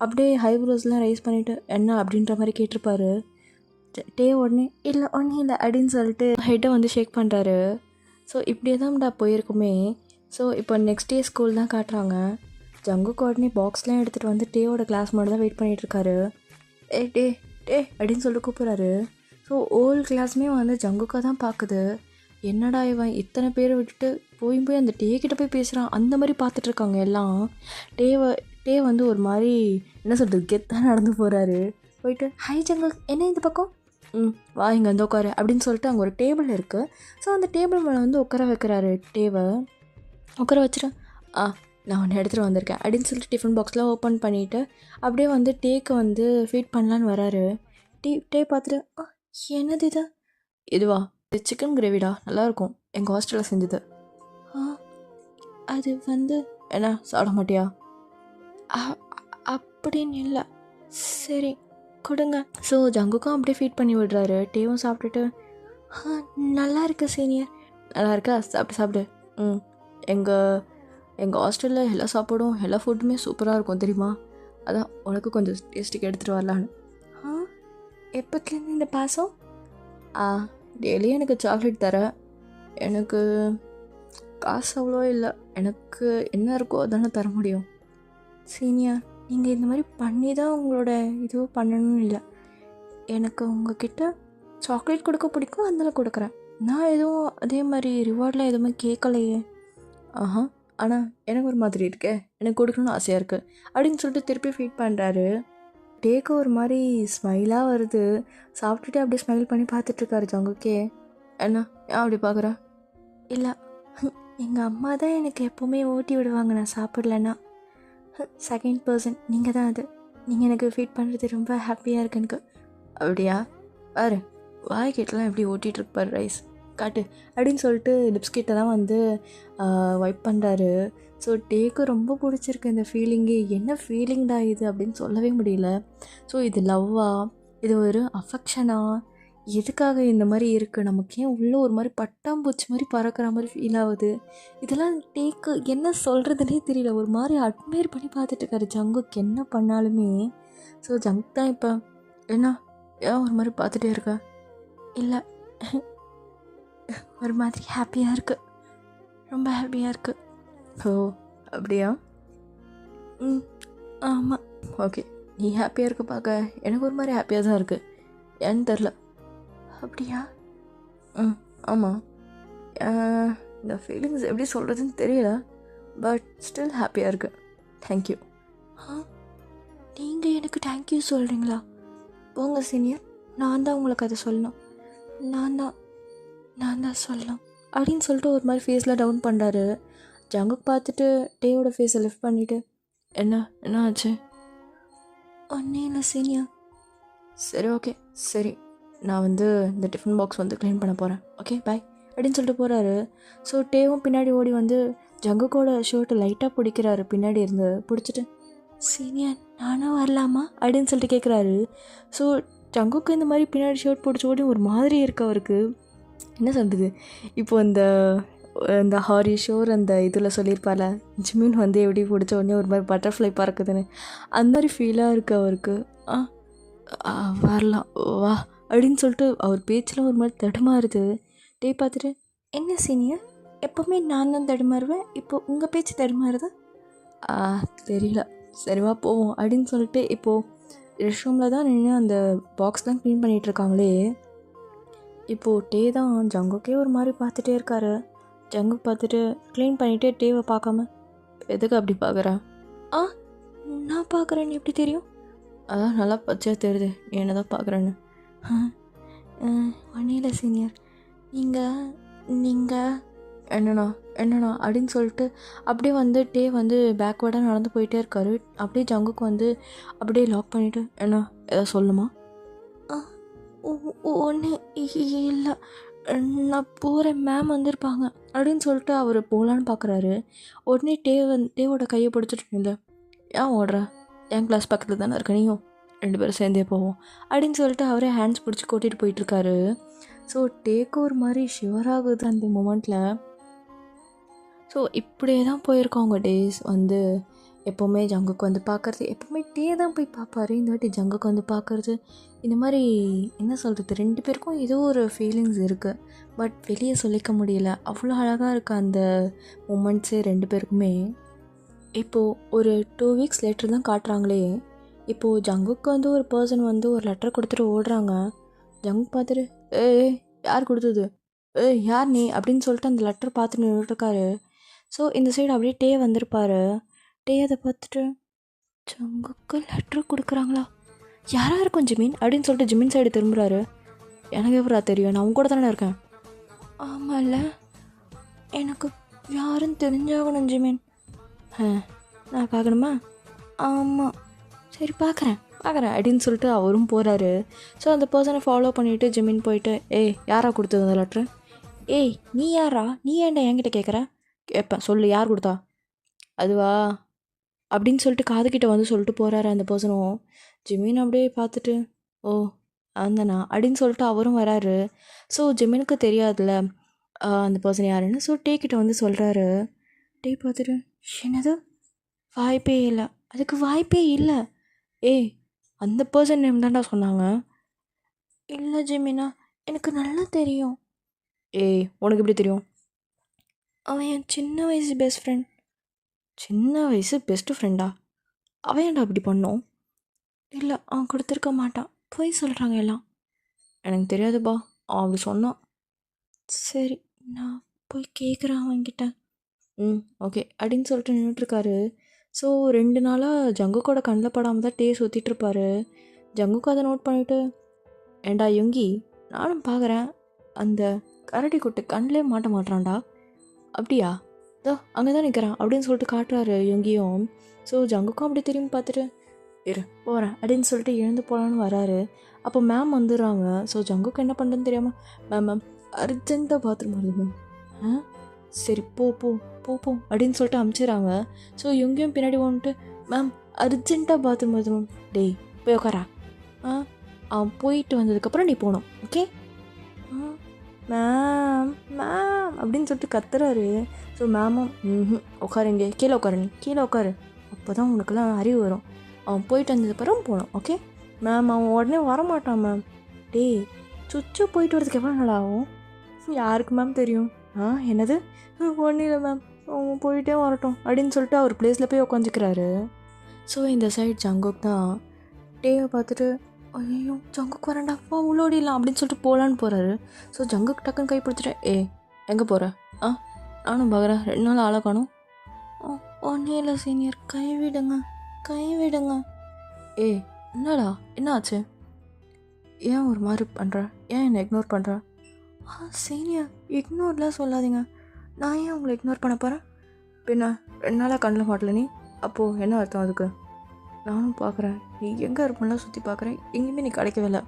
அப்படியே ஹைப்ரோஸ்லாம் ரைஸ் பண்ணிவிட்டு என்ன அப்படின்ற மாதிரி கேட்டிருப்பாரு. உடனே இல்லை ஒன்றும் இல்லை அப்படின்னு சொல்லிட்டு ஹெட்டை வந்து ஷேக் பண்ணுறாரு. ஸோ இப்படியே தான்டா போயிருக்குமே. ஸோ இப்போ நெக்ஸ்ட் டே ஸ்கூல் தான் காட்டுறாங்க. ஜங்குக்கு உடனே பாக்ஸ்லாம் எடுத்துகிட்டு வந்து டேவோட கிளாஸ் மட்டும் தான் வெயிட் பண்ணிகிட்ருக்காரு. டே அப்படின்னு சொல்லிட்டு கூப்பிட்றாரு. ஸோ ஓல் கிளாஸுமே வந்து ஜங்குக்காக தான் பார்க்குது. என்னடா இவன் இத்தனை பேரை விட்டுட்டு போய் அந்த கிட்ட போய் பேசுகிறான் அந்த மாதிரி பார்த்துட்ருக்காங்க எல்லாம். டே வந்து ஒரு மாதிரி என்ன சொல்கிறது கெத்தாக நடந்து போகிறாரு. போயிட்டு ஹை ஜங்குக், என்ன இந்த பக்கம்? வா இங்கே வந்து உட்காரு அப்படின்னு சொல்லிட்டு அங்கே ஒரு டேபிள் இருக்குது. ஸோ அந்த டேபிள் மேலே வந்து உட்கார வைக்கிறாரு. டேவை உட்கார வச்சுட்டு நான் ஒன்று எடுத்துகிட்டு வந்திருக்கேன் அப்படின்னு சொல்லிட்டு டிஃபன் பாக்ஸ்லாம் ஓப்பன் பண்ணிவிட்டு அப்படியே வந்து டேக்கு வந்து ஃபீட் பண்ணலான்னு வராரு. டே பார்த்துட்டு என்னது இதுவா? இது சிக்கன் கிரேவிடா, நல்லாயிருக்கும், எங்கள் ஹாஸ்டலில் செஞ்சது. அது வந்து என்ன சாப்பிட மாட்டியா? அப்படின்னு இல்லை, சரி கொடுங்க. ஸோ ஜங்குக்கும் அப்படியே ஃபீட் பண்ணி விடுறாரு. டேவும் சாப்பிட்டுட்டு நல்லா இருக்கு சீனியர். நல்லா இருக்கா? சாப்பிடு. எங்கள் ஹாஸ்டலில் எல்லா சாப்பாடும் எல்லா ஃபுட்டுமே சூப்பராக இருக்கும் தெரியுமா? அதான் உனக்கு கொஞ்சம் டேஸ்ட்டுக்கு எடுத்துகிட்டு வரலான்னு. எப்போத்துலேருந்து இந்த பாசம்? டெய்லியும் எனக்கு சாக்லேட் தர. எனக்கு காசு அவ்வளோ இல்லை, எனக்கு என்ன இருக்கோ அதானே தர முடியும். சீனியர் நீங்கள் இந்த மாதிரி பண்ணி தான் உங்களோட இதுவும் பண்ணணும்னு இல்லை. எனக்கு உங்ககிட்ட சாக்லேட் கொடுக்க பிடிக்கும், அதனால கொடுக்குறேன். நான் எதுவும் அதே மாதிரி ரிவார்டில் எதுவுமே கேட்கலையே. ஆனால் எனக்கு ஒரு மாதிரி இருக்கே, எனக்கு கொடுக்கணும்னு ஆசையாக இருக்குது அப்படின்னு சொல்லிட்டு திருப்பி ஃபீட் பண்ணுறாரு. டேக்கு ஒரு மாதிரி ஸ்மைலாக வருது. சாப்பிட்டுட்டு அப்படியே ஸ்மைல் பண்ணி பார்த்துட்ருக்காரு ஜங்குக்கே. என்ன ஏன் அப்படி பார்க்குறா? இல்லை, எங்கள் அம்மா தான் எனக்கு எப்போவுமே ஊட்டி விடுவாங்க நான் சாப்பிட்லன்னா. செகண்ட் பர்சன் நீங்கள் தான் அது. நீங்கள் எனக்கு ஃபீட் பண்ணுறது ரொம்ப ஹாப்பியாக இருக்கு எனக்கு. அப்படியா? பாரு வாய் கிட்டலாம் எப்படி ஓட்டிகிட்ருப்பார் ரைஸ் காட்டு அப்படின்னு சொல்லிட்டு லிப்ஸ்கிட்ட தான் வந்து வைப் பண்ணுறாரு. ஸோ டேக்கு ரொம்ப பிடிச்சிருக்கு இந்த ஃபீலிங்கு. என்ன ஃபீலிங்டா இது அப்படின்னு சொல்லவே முடியல. ஸோ இது லவ்வா, இது ஒரு அஃபெக்ஷனா, எதுக்காக இந்த மாதிரி இருக்குது? நமக்கு ஏன் உள்ளே ஒரு மாதிரி பட்டாம்பூச்சி மாதிரி பறக்கிற மாதிரி ஃபீல் ஆகுது? இதெல்லாம் டேக்கு என்ன சொல்கிறதுனே தெரியல. ஒரு மாதிரி அட்மையர் பண்ணி பார்த்துட்ருக்காரு ஜங்குக்கு என்ன பண்ணாலுமே. ஸோ ஜங்க் தான் இப்போ என்ன ஏன் ஒரு மாதிரி பார்த்துட்டே இருக்க? இல்லை, ஒரு மாதிரி ஹாப்பியாக இருக்குது, ரொம்ப ஹாப்பியாக இருக்குது. ஓ அப்படியா? ஆமாம். ஓகே, நீ ஹாப்பியாக இருக்க பார்க்க எனக்கு ஒரு மாதிரி ஹாப்பியாக தான் இருக்குது. ஏன்னு தெரில. அப்படியா? ஆமாம். இந்த ஃபீலிங்ஸ் எப்படி சொல்கிறதுன்னு தெரியல, பட் ஸ்டில் ஹாப்பியாக இருக்குது. தேங்க்யூ. நீங்கள் எனக்கு தேங்க்யூ சொல்கிறீங்களா? போங்க சீனியர், நான் தான் உங்களுக்கு அதை சொல்லணும். நான் தான் நான் தான் சொல்லலாம் அப்படின்னு சொல்லிட்டு ஒரு மாதிரி ஃபேஸில் டவுன் பண்ணுறாரு. ஜங்குக்கு பார்த்துட்டு டேவோட ஃபேஸை லிஃப்ட் பண்ணிவிட்டு என்ன ஆச்சு? ஒன்றே இல்லை சீனியர். சரி ஓகே சரி, நான் இந்த டிஃபன் பாக்ஸ் க்ளீன் பண்ண போகிறேன், ஓகே பாய் அப்படின்னு சொல்லிட்டு போகிறாரு. ஸோ டேவும் பின்னாடி ஓடி ஜங்குக்கோட ஷர்ட்டை லைட்டாக பிடிக்கிறாரு, பின்னாடி இருந்து பிடிச்சிட்டு சீனியர் நானும் வரலாமா அப்படின்னு சொல்லிட்டு கேட்குறாரு. ஸோ ஜங்குக்கு இந்த மாதிரி பின்னாடி ஷர்ட் பிடிச்ச ஓடி ஒரு மாதிரி இருக்கு அவருக்கு. என்ன சொல்கிறது, இப்போ இந்த ஹாரி ஷோர் அந்த இதில் சொல்லியிருப்பால ஜிமின் எப்படி பிடிச்ச உடனே ஒரு மாதிரி பட்டர்ஃப்ளை பறக்குதுன்னு, அந்த மாதிரி ஃபீலாக இருக்குது அவருக்கு. வரலாம் வா அப்படின்னு சொல்லிட்டு அவர் பேச்செலாம் ஒரு மாதிரி தடுமாறுது. டே பார்த்துட்டு என்ன சீனியர், எப்போவுமே நான் தான் தடுமாறுவேன், இப்போ உங்கள் பேச்சு தடுமாறுதா? தெரியல, சரிவா போவோம் அப்படின்னு சொல்லிட்டு இப்போது ரெஸ்ட் ரூமில் தான் நின்று அந்த பாக்ஸ்லாம் க்ளீன் பண்ணிகிட்ருக்காங்களே. இப்போது டே தான் ஜங்குக்கே ஒரு மாதிரி பார்த்துட்டே இருக்காரு. ஜங்கு பார்த்துட்டு க்ளீன் பண்ணிவிட்டு டேவை பார்க்காம எதுக்கு அப்படி பார்க்குறேன்? நான் பார்க்குறேன்னு எப்படி தெரியும்? அதான் நல்லா பச்சையாக தெரியுது நீ என்ன தான் பார்க்குறேன்னு. ஒன்னில சீனியர், நீங்கள் என்னண்ணா அப்படின்னு சொல்லிட்டு அப்படியே டே பேக்வேர்டாக நடந்து போயிட்டே இருக்காரு. அப்படியே ஜங்குக்கு அப்படியே லாக் பண்ணிவிட்டு எதாவது சொல்லுமா? ஒன்று இல்லை, நான் போகிறேன், மேம் வந்திருப்பாங்க அப்படின்னு சொல்லிட்டு அவர் போகலான்னு பார்க்குறாரு. உடனே டேவோட கையை பிடிச்சிட்டு இல்லை, ஏன் ஓடுற, என் கிளாஸ் பக்கத்தில் தானே இருக்க, நீயும் 2 பேரும் சேர்ந்தே போவோம் அப்படின்னு சொல்லிட்டு அவரே ஹேண்ட்ஸ் பிடிச்சி கூட்டிகிட்டு போயிட்டுருக்காரு. ஸோ டேக்கு ஒரு மாதிரி ஷிவர் ஆகுது அந்த மொமெண்ட்டில். ஸோ இப்படியே தான் போயிருக்கோம் அவங்க டேஸ். எப்போவுமே ஜங்குக்கு பார்க்குறது, எப்போவுமே டே தான் போய் பார்ப்பாரு. இந்த வாட்டி ஜங்குக்கு பார்க்குறது, இந்த மாதிரி என்ன சொல்கிறது, 2 பேருக்கும் ஏதோ ஒரு ஃபீலிங்ஸ் இருக்குது, பட் வெளியே சொல்லிக்க முடியல. அவ்வளோ அழகாக இருக்குது அந்த மொமெண்ட்ஸே 2 பேருக்குமே. இப்போது ஒரு 2 வீக்ஸ் லேட்டர் தான் காட்டுறாங்களே. இப்போது ஜங்குக்கு ஒரு பர்சன் ஒரு லெட்டர் கொடுத்துட்டு ஓடுறாங்க. ஜங்குக்கு பார்த்துட்டு ஏய் யார் கொடுத்தது, யார் நீ அப்படின்னு சொல்லிட்டு அந்த லெட்டர் பார்த்து நின்றுட்டுருக்காரு. ஸோ இந்த சைடு அப்படியே டே வந்திருப்பார். டே அதை பார்த்துட்டு ஜங்குக்கு லெட்ரு கொடுக்குறாங்களா, யாராக இருக்கும் ஜிமின் அப்படின்னு சொல்லிட்டு ஜிமின் சைடு திரும்புகிறாரு. எனக்கு எப்படா தெரியும், நான் உங்க கூட தானே இருக்கேன். ஆமாம்ல, எனக்கு யாருன்னு தெரிஞ்சாகணும் ஜிமின். நான் பார்க்கணுமா? ஆமாம் சரி பார்க்குறேன் அப்படின்னு சொல்லிட்டு அவரும் போகிறாரு. ஸோ அந்த பர்சனை ஃபாலோ பண்ணிவிட்டு ஜிமின் போயிட்டு யாரா கொடுத்தது அந்த லெட்ரு? நீ யாரா, நீ ஏன்டா என்கிட்ட கேட்குற? கேட்பேன், சொல்லு யார் கொடுத்தா? அதுவா அப்படின்னு சொல்லிட்டு காதுகிட்ட சொல்லிட்டு போகிறாரு அந்த பர்சனும். ஜிமின் அப்படியே பார்த்துட்டு அந்தண்ணா அப்படின்னு சொல்லிட்டு அவரும் வராரு. ஸோ ஜிமினுக்கு தெரியாதுல்ல அந்த பர்சன் யாருன்னு. ஸோ டே கிட்ட சொல்கிறாரு. டே பார்த்துட்டு என்னது, வாய்ப்பே இல்லை, அதுக்கு வாய்ப்பே இல்லை, அந்த பர்சன் நேம் தான்டா சொன்னாங்க. இல்லை ஜிமினா, எனக்கு நல்லா தெரியும். உனக்கு எப்படி தெரியும்? அவன் என் சின்ன வயசு பெஸ்ட் ஃப்ரெண்ட். சின்ன வயசு பெஸ்ட்டு ஃப்ரெண்டா? அவன் ஏன்டா அப்படி பண்ணோம்? இல்லை, அவன் கொடுத்துருக்க மாட்டான், போய் சொல்கிறாங்க எல்லாம். எனக்கு தெரியாதுப்பா, அவன் அப்படி சொன்னான். சரி, நான் போய் கேட்குறேன் அவன்கிட்ட. ஓகே அப்படின்னு சொல்லிட்டு நின்றுட்டுருக்காரு. ஸோ 2 நாளாக ஜங்குக்கோட கண்ணில் படாமல் தான் டே சுற்றிட்டுருப்பாரு. ஜங்குக்கு அதை நோட் பண்ணிவிட்டு ஏண்டா யுங்கி, நானும் பார்க்குறேன், அந்த கரடி குட்டை கண்ணிலே மாட்ட மாட்டான்டா. அப்படியா, தோ அங்கே தான் நிற்கிறான் அப்படின்னு சொல்லிட்டு காட்டுறாரு யுங்கியும். ஸோ ஜங்குக்கும் அப்படி திரும்பி பார்த்துட்டு போகிறேன் அப்படின்னு சொல்லிட்டு எழுந்து போகலான்னு வராரு. அப்போ மேம் வந்துடுறாங்க. ஸோ ஜங்குக்கு என்ன பண்ணுறதுன்னு தெரியாமல் மேம் அர்ஜென்ட்டாக பாத்ரூம் வருது மேம். சரி போ போ போ போ அப்படின்னு சொல்லிட்டு அமுச்சிடுறாங்க. ஸோ யுங்கியும் பின்னாடி மேம் அர்ஜென்ட்டாக பாத்ரூம் வருது மேம். டேய் போய் உட்காரா, அவன் போயிட்டு வந்ததுக்கப்புறம் நீ போகணும், ஓகே? மேம் மேம் அப்படின்னு சொல்லிட்டு கத்துறாரு. ஸோ மேமும் உட்காருங்க, கீழே உட்காரு, நீ கீழே உட்காரு, அப்போ தான் உனக்குலாம் அறிவு வரும். அவன் போயிட்டு வந்ததுக்கப்புறம் போகணும், ஓகே? மேம் அவன் உடனே வரமாட்டான் மேம். டேய் சுச்சு போயிட்டு வரதுக்கு எவ்வளோ நாள் ஆகும்? யாருக்கு மேம் தெரியும்? என்னது, ஒன்றும் இல்லை மேம், அவன் போயிட்டே வரட்டும் அப்படின்னு சொல்லிட்டு அவர் பிளேஸில் போய் உட்காந்துக்கிறாரு. ஸோ இந்த சைட் ஜங்குக் தான் டேவை பார்த்துட்டு ஐயோ ஜங்குக்கு வரேன்டா வா உள்ளோடிடலாம் அப்படின்னு சொல்லிட்டு போகலான்னு போகிறாரு. ஸோ ஜங்குக்கு டக்குன்னு கை பிடிச்சிட்டு எங்கே போகிற? நானும் பார்க்குறேன், 2 நாள் ஆளை காணும். ஒன்றும் இல்லை சீனியர், கைவிடுங்க கைவிடுங்க. என்னடா என்ன ஆச்சு? ஏன் ஒரு மாதிரி பண்ணுற? ஏன் என்னை இக்னோர் பண்ணுற? சீனியர் இக்னோர்லாம் சொல்லாதீங்க. நான் ஏன் உங்களை இக்னோர் பண்ண போகிறேன்? பின்ன 2 நாளாக கண்ணில் மாட்டல நீ. அப்போது என்ன அர்த்தம் அதுக்கு? நானும் பார்க்குறேன், நீ எங்கே இருப்பேன்லாம் சுற்றி பார்க்குறேன், எங்கேயுமே நீ கிடைக்கவே இல்லை.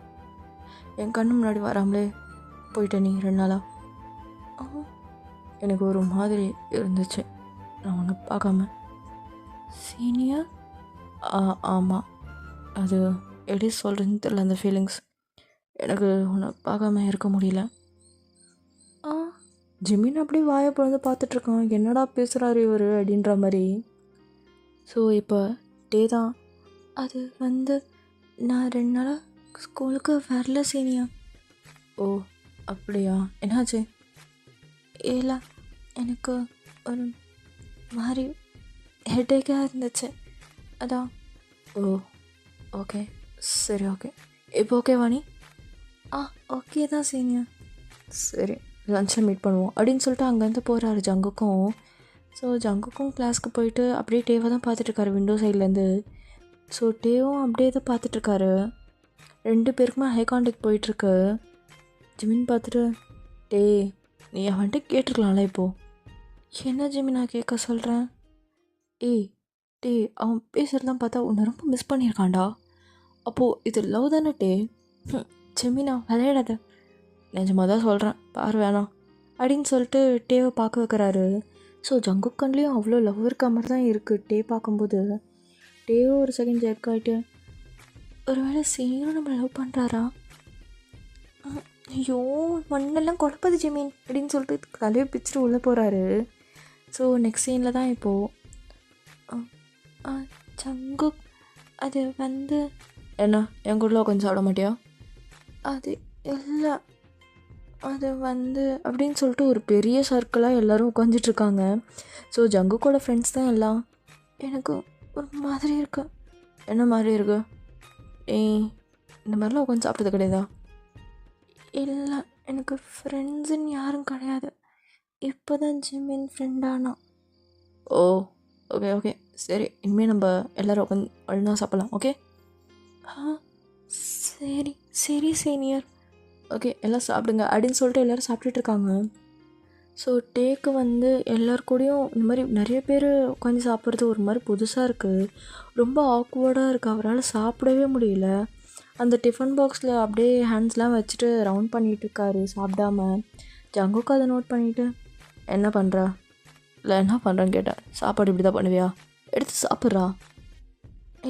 என் கண்ணு முன்னாடி வராமலே போயிட்ட நீ 2 நாளாக. எனக்கு ஒரு மாதிரி இருந்துச்சு நான் உன்னை பார்க்காம. சீனியர் ஆமாம், அது எப்படி சொல்கிறதுன்னு தெரியல. அந்த ஃபீலிங்ஸ் எனக்கு உன்னை பார்க்காம இருக்க முடியல. ஜிமின் அப்படியே வாயை பிறந்து பார்த்துட்ருக்கான், என்னடா பேசுகிறாரு இவர் அப்படின்ற மாதிரி. ஸோ இப்போ டே தான். அது நான் 2 நாளாக ஸ்கூலுக்கு வரல சீனியா. ஓ அப்படியா, என்னாச்சு? இல்லை, எனக்கு ஒரு மாதிரி ஹெட்டேக்காக இருந்துச்சு, அதான். ஓ ஓகே, சரி ஓகே. இப்போ ஓகேவா நீ? ஓகே தான் சீனியா. சரி, லன்ச்சில் மீட் பண்ணுவோம் அப்படின்னு சொல்லிட்டு அங்கேருந்து போகிறாரு ஜங்குக்கும். ஸோ ஜங்குக்கும் கிளாஸ்க்கு போயிட்டு அப்படியே டேவை தான் பார்த்துட்ருக்காரு விண்டோ சைட்லேருந்து. ஸோ டேவும் அப்படியே தான் பார்த்துட்ருக்காரு. 2 பேருக்குமே ஹை கான்டாக்ட் போயிட்டுருக்கு. ஜிமின் பார்த்துட்டு, டே நீ அவன்கிட்ட கேட்டிருக்கலாம்ல இப்போது. என்ன ஜிமின் நான் கேட்க சொல்கிறேன்? டே அவன் பேசுகிறதெல்லாம் பார்த்தா உன்னை ரொம்ப மிஸ் பண்ணியிருக்கான்டா. அப்போது இது லவ் தானே டே? ஜிமினா விளையாடாத, நிஜமாக தான் சொல்கிறேன், பாரு வேணாம் அப்படின்னு சொல்லிட்டு டேவை பார்க்க வைக்கிறாரு. ஸோ ஜங்குக் கண்லேயும் அவ்வளோ லவ் இருக்க மாதிரி தான் இருக்குது டே பார்க்கும்போது. டேவோ ஒரு செகண்ட் ஜெர்க் ஆகிட்டு, ஒரு வேளை சீனியரும் நம்ம லவ் பண்ணுறாரா? ஐயோ மண்ணெல்லாம் குழப்பது ஜிமின் அப்படின்னு சொல்லிட்டு தலையை பிச்சுட்டு உள்ளே போகிறாரு. ஸோ நெக்ஸ்ட் சீனில் தான் இப்போது ஜங்குக் அது என்ன என் கூடலாம் கொஞ்சம் சாப்பிட மாட்டியா? அது இல்லை, அது அப்படின்னு சொல்லிட்டு ஒரு பெரிய சர்க்கிளாக எல்லோரும் உட்காந்துட்ருக்காங்க. ஸோ ஜங்குக்கோட ஃப்ரெண்ட்ஸ் தான் எல்லாம். எனக்கு ஒரு மாதிரி இருக்கு. என்ன மாதிரி இருக்கு? இந்த மாதிரிலாம் உட்காந்து சாப்பிட்டது கிடையாதா? இல்லை, எனக்கு ஃப்ரெண்ட்ஸுன்னு யாரும் கிடையாது. இப்போ தான் ஜிமின் ஃப்ரெண்டானா. ஓ ஓகே ஓகே, சரி, இனிமேல் நம்ம எல்லோரும் உட்காந்து ஒழுங்கா சாப்பிட்லாம். ஓகே சரி சரி சீனியர். ஓகே எல்லாம் சாப்பிடுங்க அப்படின்னு சொல்லிட்டு எல்லோரும் சாப்பிட்டுட்ருக்காங்க. ஸோ டேக்கு எல்லார் கூடயும் இந்த மாதிரி நிறைய பேர் உட்காந்து சாப்பிட்றது ஒரு மாதிரி புதுசாக இருக்குது, ரொம்ப ஆக்வர்டாக இருக்குது. அவரால் சாப்பிடவே முடியல. அந்த டிஃபன் பாக்ஸில் அப்படியே ஹேண்ட்ஸ்லாம் வச்சுட்டு ரவுண்ட் பண்ணிகிட்ருக்காரு சாப்பிடாம. ஜங்குக்கு அதை நோட் பண்ணிவிட்டு, என்ன பண்ணுறா? இல்லை என்ன பண்ணுறேன்னு கேட்டேன். சாப்பாடு இப்படி தான் பண்ணுவியா? எடுத்து சாப்பிட்றா.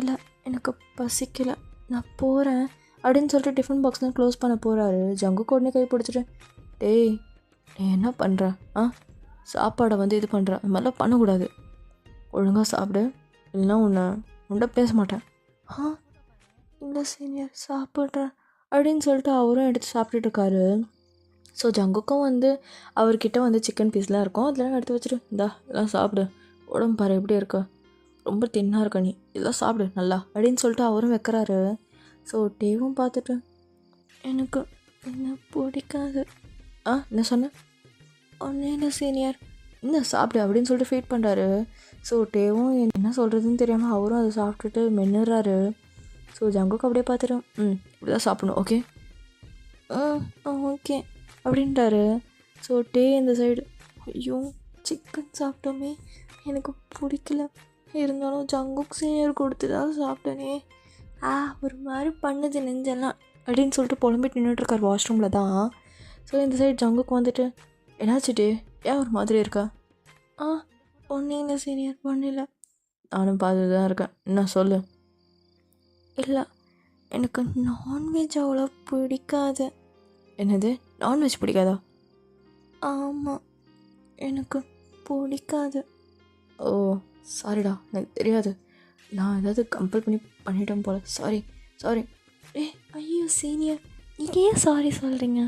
இல்லை எனக்கு பசிக்கலை, நான் போகிறேன் அப்படின்னு சொல்லிட்டு டிஃபன் பாக்ஸ்லாம் க்ளோஸ் பண்ண போகிறாரு. ஜங்குக்கு உடனே கை பிடிச்சிட்டு, டேய் நீ என்ன பண்ணுற? சாப்பாடை இது பண்ணுற, அது மாதிரிலாம் பண்ணக்கூடாது, ஒழுங்காக சாப்பிடு, இல்லைன்னா உன்னை பேச மாட்டேன். இல்லை சீனியர் சாப்பிட்றேன் அப்படின்னு சொல்லிட்டு அவரும் எடுத்து சாப்பிட்டுட்ருக்காரு. ஸோ ஜங்குக்கும் அவர்கிட்ட சிக்கன் பீஸ்லாம் இருக்கும், அதெல்லாம் எடுத்து வச்சுட்டு, இந்தா இதெல்லாம் சாப்பிடு, உடம்பு பாரு எப்படி இருக்க, ரொம்ப தின்னாக இருக்க நீ, இதெல்லாம் சாப்பிடு நல்லா அப்படின்னு சொல்லிட்டு அவரும் வைக்கிறாரு. ஸோ டேவும் பார்த்துட்டு, எனக்கு என்ன பிடிக்காது. என்ன சொன்னேன்? ஒன்றே இல்லை சீனியர், என்ன சாப்பிடு அப்படின்னு சொல்லிட்டு ஃபீட் பண்ணுறாரு. ஸோ டேவும் என்ன சொல்கிறதுன்னு தெரியாமல் அவரும் அதை சாப்பிட்டுட்டு மென்னுறாரு. ஸோ ஜங்குக்கு அப்படியே பார்த்துட்டு, இப்படி தான் சாப்பிடணும், ஓகே ஓகே அப்படின்ட்டாரு. ஸோ டே இந்த சைடு, ஐயோ சிக்கன் சாப்பிட்டோமே எனக்கு பிடிக்கல, இருந்தாலும் ஜங்குக் சீனியர் கொடுத்து தான் சாப்பிட்டேனே, ஒரு மாதிரி பண்ணுது நெஞ்செல்லாம் அப்படின்னு சொல்லிட்டு புலம்பிட்டு நின்றுட்டுருக்கார் வாஷ்ரூமில் தான். ஸோ இந்த சைடு ஜங்குக்கு என்னாச்சுட்டு ஏன் ஒரு மாதிரி இருக்கா? ஒன்றும் இல்லை சீனியர், ஒன்றும் இல்லை, நானும் பார்த்துட்டு தான் இருக்கேன், என்ன சொல்லு? இல்லை எனக்கு நான்வெஜ் அவ்வளோ பிடிக்காது. என்னது நான்வெஜ் பிடிக்காதா? ஆமாம் எனக்கு பிடிக்காது. ஓ சாரிடா, எனக்கு தெரியாது, நான் ஏதாவது கம்பல் பண்ணிட்டேன் போல், சாரி. ஐயோ சீனியர் நீங்கள் ஏன் சாரி சொல்கிறீங்க?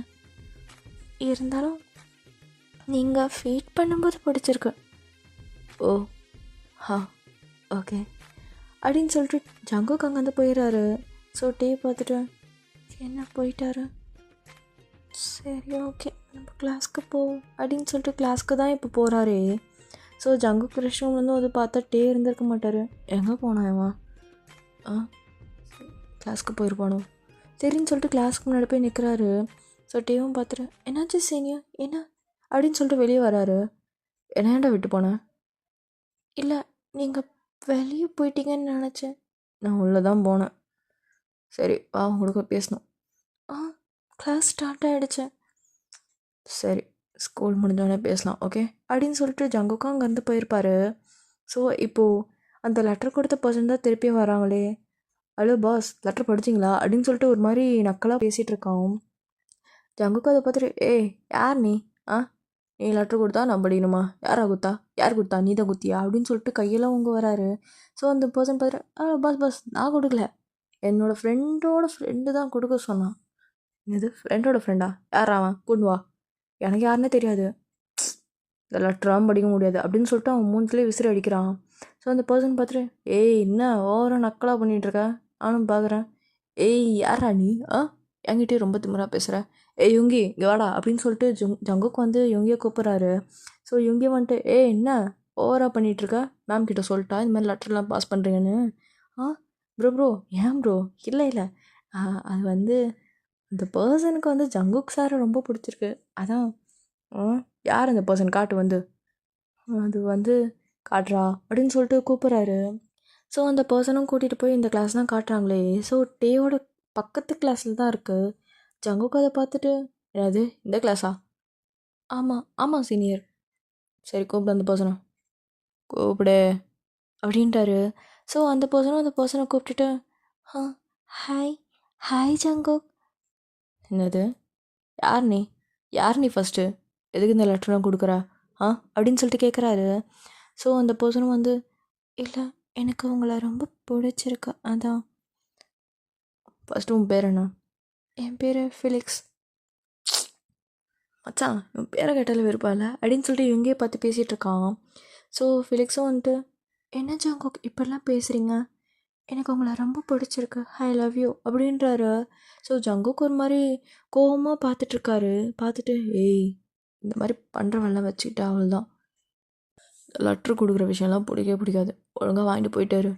இருந்தாலும் நீங்கள் ஃபீட் பண்ணும்போது பிடிச்சிருக்கு. ஓ ஓகே அப்படின்னு சொல்லிட்டு ஜங்குக்கு அங்கேருந்து போயிடுறாரு. ஸோ டே பார்த்துட்டு, என்ன போயிட்டாரு, சரி ஓகே நம்ம கிளாஸ்க்கு போவோம் அப்படின்னு சொல்லிட்டு கிளாஸ்க்கு தான் இப்போ போகிறாரே. ஸோ ஜங்குக்கு ரெஸ்ட் ரூம் அது பார்த்தா டே இருந்திருக்க மாட்டார். எங்கே போனான்? கிளாஸ்க்கு போயிருப்பானோ சரின்னு சொல்லிட்டு கிளாஸ்க்கு முன்னாடி போய் நிற்கிறாரு. ஸோ டேவும் பார்த்துட்டு என்னாச்சு சீனியர் என்ன அப்படின்னு சொல்லிட்டு வெளியே வராரு. என்னடா விட்டு போனேன்? இல்லை நீங்கள் வெளியே போயிட்டீங்கன்னு நினச்சேன். நான் உள்ளே தான் போனேன். சரி வா உங்களுக்கு பேசணும். ஆ கிளாஸ் ஸ்டார்ட் ஆகிடுச்சு. சரி ஸ்கூல் முடிஞ்சோடனே பேசலாம் ஓகே அப்படின்னு சொல்லிட்டு ஜங்குக்கும் அங்கேருந்து போயிருப்பாரு. ஸோ இப்போது அந்த லெட்டர் கொடுத்த பர்சன் தான் திருப்பியும் வராங்களே. ஹலோ பாஸ் லெட்டர் படிச்சிங்களா அப்படின்னு சொல்லிட்டு ஒரு மாதிரி நக்கலாக பேசிகிட்டு இருக்கான். ஜங்குக்கு அதை பார்த்துட்டு ஏய் யார் நீ? நீ லெட்டர் கொடுத்தா நான் படிக்கணுமா? யாரா குத்தா? யார் கொடுத்தா? நீ தான் குத்தியா அப்படின்னு சொல்லிட்டு கையெல்லாம் உங்க வராரு. ஸோ அந்த பர்சன் பார்த்துட்டு பாஸ் நான் கொடுக்கல, என்னோடய ஃப்ரெண்டு தான் கொடுக்க சொன்னான். இது ஃப்ரெண்டோட ஃப்ரெண்டா? யாரா அவன்? கொண்டு வா. எனக்கு யாருன்னே தெரியாது, இந்த லெட்டராகவும் படிக்க முடியாது அப்படின்னு சொல்லிட்டு அவன் மூஞ்சிலே விசிறி அடிக்கிறான். ஸோ அந்த பர்சன் பார்த்துட்டு ஏய் என்ன ஓவராக நக்கலாக பண்ணிகிட்ருக்க? நானும் பார்க்குறேன். ஏய் யாரா நீ? என்கிட்டே ரொம்ப திமிராக பேசுகிற. ஏய் யுங்கி இங்கே வாடா அப்படின்னு சொல்லிட்டு ஜங்குக்கு வந்து யுங்கியை கூப்பிட்றாரு. ஸோ யுங்கி வந்துட்டு என்ன ஓவராக பண்ணிகிட்ருக்க? மேம் கிட்ட சொல்லிட்டா இந்த மாதிரி லெட்டர்லாம் பாஸ் பண்ணுறீங்கன்னு? ப்ரோ ஏன் ப்ரோ? இல்லை அது வந்து இந்த பர்சனுக்கு வந்து ஜங்குக் சாரை ரொம்ப பிடிச்சிருக்கு, அதான். யார் அந்த பர்சன்? காட்டு வந்து. அது வந்து காட்டுறா அப்படின்னு சொல்லிட்டு கூப்பிட்றாரு. ஸோ அந்த பர்சனும் கூட்டிகிட்டு போய் இந்த கிளாஸ் தான் காட்டுறாங்களே. ஸோ டேயோட பக்கத்து கிளாஸில் தான் இருக்குது. ஜங்குக்கு அதை பார்த்துட்டு என்னது இந்த கிளாஸா? ஆமாம் சீனியர். சரி கூப்பிடு அந்த பர்சனை, கூப்பிடு அப்படின்ட்டாரு. ஸோ அந்த பர்சனை கூப்பிட்டுட்டு ஹாய் ஜங்குக். என்னது யார் நீ ஃபஸ்ட்டு எதுக்கு இந்த லெட்டர்லாம் கொடுக்குற அப்படின்னு சொல்லிட்டு கேட்குறாரு. ஸோ அந்த பர்சனும் வந்து இல்லை எனக்கு உங்களை ரொம்ப பிடிச்சிருக்கு, அதான். ஃபஸ்ட்டு உன் பேர் என்ன? என் பேர் ஃபிலிக்ஸ். மச்சான் உன் பேரை கேட்டாலும் விருப்பம் இல்லை அப்படின்னு சொல்லிட்டு இவங்கே பார்த்து பேசிகிட்டு இருக்கான். ஸோ ஃபிலிக்ஸும் வந்துட்டு என்ன ஜங்குக் இப்படிலாம் பேசுகிறீங்க, எனக்கு உங்களை ரொம்ப பிடிச்சிருக்கு, ஐ லவ் யூ அப்படின்றாரு. ஸோ ஜங்குக் ஒரு மாதிரி கோபமாக பார்த்துட்ருக்காரு. பார்த்துட்டு ஏய் இந்த மாதிரி பண்ணுறவெல்லாம் வச்சுக்கிட்டா அவள் தான், லெட்ரு கொடுக்குற விஷயம்லாம் பிடிக்காது, ஒழுங்காக வாங்கிட்டு போயிட்டாரு.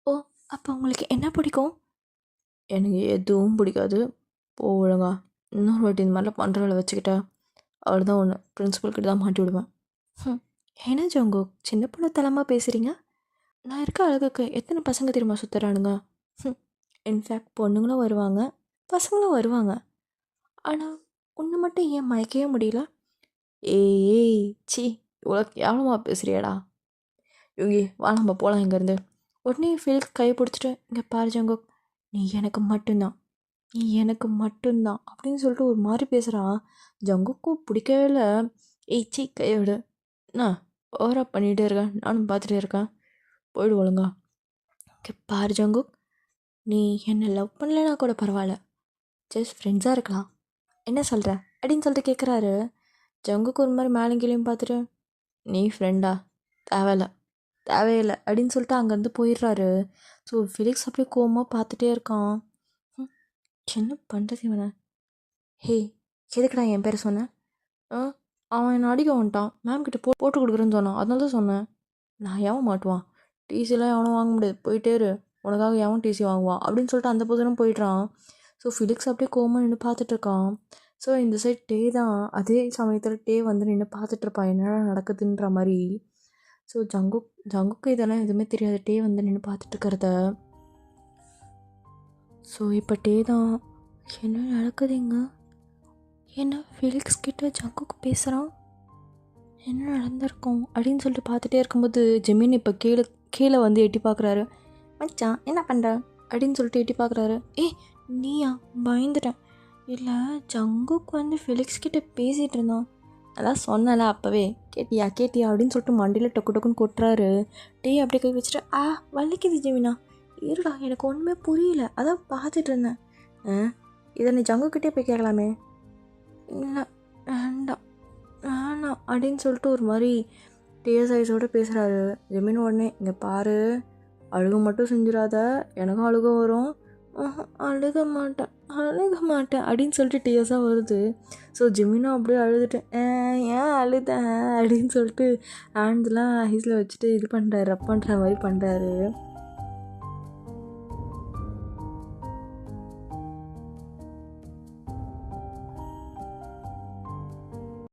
ஓ அப்போ உங்களுக்கு என்ன பிடிக்கும்? எனக்கு எதுவும் பிடிக்காது, போ ஒழுங்கா. இன்னொரு வாட்டி இந்த மாதிரிலாம் பண்ணுறவளை வச்சுக்கிட்டா அவள் தான் ஒன்று பிரின்ஸிபல்கிட்ட தான் மாட்டி விடுவேன். என்ன ஜங்கோ சின்ன பொண்ணு தலமாக பேசுகிறீங்க? நான் இருக்க அழகுக்கு எத்தனை பசங்க தெரியுமா சுற்றுறானுங்க? இன்ஃபேக்ட் பொண்ணுங்களும் வருவாங்க பசங்களும் வருவாங்க, ஆனால் ஒன்று மட்டும் ஏன் மயக்கவே முடியல? ஏய் சி இவ்வளோ கேவலமாக பேசுகிறியாடா. யோகி வா நம்ம போகலாம் இங்கேருந்து. உடனே ஃபீல்க்கு கையை பிடிச்சிட்டு இங்கே பாரு ஜங்கோ, நீ எனக்கு மட்டும்தான் அப்படின்னு சொல்லிட்டு ஒரு மாதிரி பேசுகிறான். ஜங்குக்கும் பிடிக்கவே இல்லை. ஏய் சி கையை விடு, நான் ஓவராக பண்ணிகிட்டே இருக்கேன், நானும் பார்த்துட்டே இருக்கேன், போய்டு ஒழுங்கா. இங்கே பாரு ஜங்குக், நீ என்னை லவ் பண்ணலைன்னா கூட பரவாயில்ல, ஜஸ்ட் ஃப்ரெண்ட்ஸாக இருக்கலாம், என்ன சொல்கிற அப்படின்னு சொல்லிட்டு கேட்குறாரு. ஜங்குக்கு ஒரு மாதிரி மேலும் கீழேயும் பார்த்துட்டு நீ ஃப்ரெண்டா? தேவையில்லை அப்படின்னு சொல்லிட்டு அங்கேருந்து போயிடுறாரு. ஸோ ஃபிலிக்ஸ் அப்படியே கோவமாக பார்த்துட்டே இருக்கான். என்ன பண்ணுறது இவனை? ஹே எதுக்குடா என் பேரை சொன்னேன்? அவன் என்னை அடிக்க வந்துட்டான், மேம் கிட்ட போட்டு கொடுக்குறேன்னு சொன்னான், அதனால தான் சொன்னேன். நான் எவன் மாட்டுவான், டிசிலாம் எவனும் வாங்க முடியாது, போயிட்டே இரு, உனக்காக எவன் டிசி வாங்குவான் அப்படின்னு சொல்லிட்டு அந்த பொதுனும் போயிடுறான். ஸோ ஃபிலிக்ஸ் அப்படியே கோவமாக நின்று பார்த்துட்ருக்கான். ஸோ இந்த சைட் டே தான் அதே சமயத்தில் டே வந்து நின்று பார்த்துட்ருப்பான் என்னடா நடக்குதுன்ற மாதிரி. ஸோ ஜங்குக்கு இதெல்லாம் எதுவுமே தெரியாது, டே வந்து நின்று பார்த்துட்ருக்கிறத. ஸோ இப்போ டே தான் என்ன நடக்குதுங்க, என்ன ஃபிலிக்ஸ் கிட்ட ஜங்குக்கு பேசுகிறான், என்ன நடந்திருக்கும் அப்படின்னு சொல்லிட்டு பார்த்துட்டே இருக்கும்போது ஜெமீன் இப்போ கீழே வந்து எட்டி பார்க்குறாரு. மச்சான் என்ன பண்ணுற அப்படின்னு சொல்லிட்டு எட்டி பார்க்குறாரு. நீயா? பயந்துட்டேன். இல்லை ஜங்குக்கு வந்து ஃபிலிக்ஸ் கிட்ட பேசிகிட்டு இருந்தான், அதான் சொன்னல அப்போவே, கேட்டியா அப்படின்னு சொல்லிட்டு மண்டியில் டொக்குன்னு கொட்டுறாரு. டே அப்படியே கை வச்சுட்டு வலிக்குது ஜெமினா, இருடா எனக்கு ஒன்றுமே புரியல, அதான் பார்த்துட்டு இருந்தேன். இதை நீ ஜங்குக்கிட்டே போய் கேட்கலாமே. இல்லை வேண்டாம் அப்படின்னு சொல்லிட்டு ஒரு மாதிரி டேஸ் ஐஸோடு பேசுகிறாரு. ஜெமின் உடனே இங்கே பாரு, அழுக மட்டும் செஞ்சிடாத, எனக்கும் அழுக வரும். அழுக மாட்டேன் அப்படின்னு சொல்லிட்டு டேஸாக வருது. ஸோ ஜெமினும் அப்படியே அழுதுட்டேன், ஏன் அழுதேன் அப்படின்னு சொல்லிட்டு ஹேண்ட்லாம் ஐஸில் வச்சுட்டு இது பண்ணுறாரு, ரப் பண்ணுற மாதிரி பண்ணுறாரு.